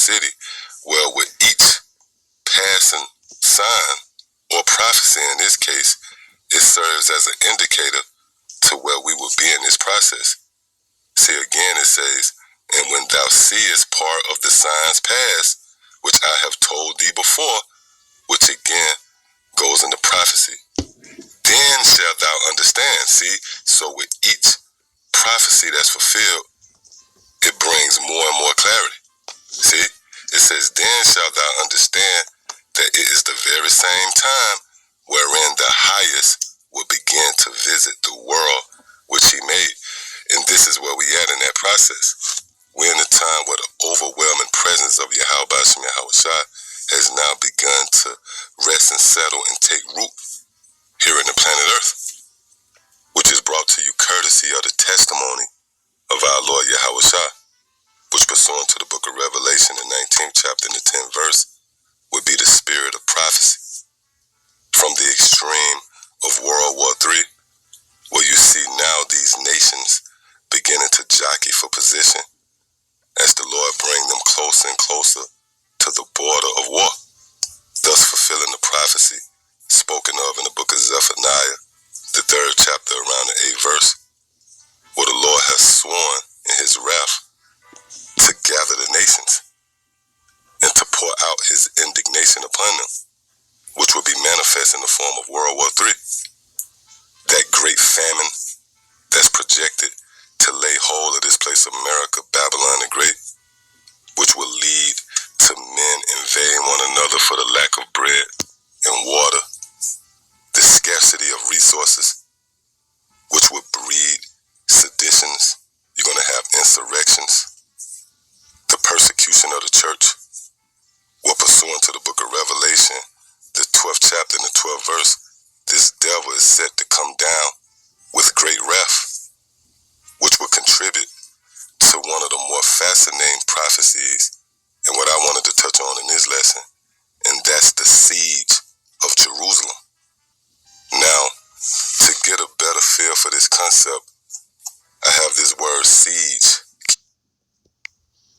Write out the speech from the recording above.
city. Well, with each passing sign, or prophecy in this case, it serves as an indicator to where we will be in this process. See, again, it says, and when thou seest part of the signs past, which I have told thee before, which again goes into prophecy, then shalt thou understand. See, so with each prophecy that's fulfilled, it brings more and more clarity. See, it says, then shalt thou understand that it is the very same time wherein the highest will begin to visit the world which he made. And this is where we at in that process. We're in a time where the overwhelming presence of Yahweh Bashim Yahushua has now begun to rest and settle and take root here in the planet Earth, which is brought to you courtesy of the testimony of our Lord Yahushua, which pursuant to the book of Revelation, the 19th chapter and the 10th verse, would be the spirit of prophecy. From the extreme of World War III, where you see now these nations beginning to jockey for position as the Lord bring them closer and closer to the border of war, thus fulfilling the prophecy spoken of in the book of Zephaniah, the 3rd chapter around the 8th verse, where the Lord has sworn in his wrath to gather the nations and to pour out his indignation upon them, which will be manifest in the form of World War III. That great famine that's projected to lay hold of this place of America, Babylon the Great, which will lead to men invading one another for the lack of bread and water, the scarcity of resources, which will breed seditions. You're going to have insurrections, the persecution of the church. Well, pursuant to the book of Revelation, the 12th chapter and the 12th verse, this devil is set to come down with great wrath, which will contribute to one of the more fascinating prophecies and what I wanted to touch on in this lesson, and that's the siege of Jerusalem. Now, to get a better feel for this concept, I have this word siege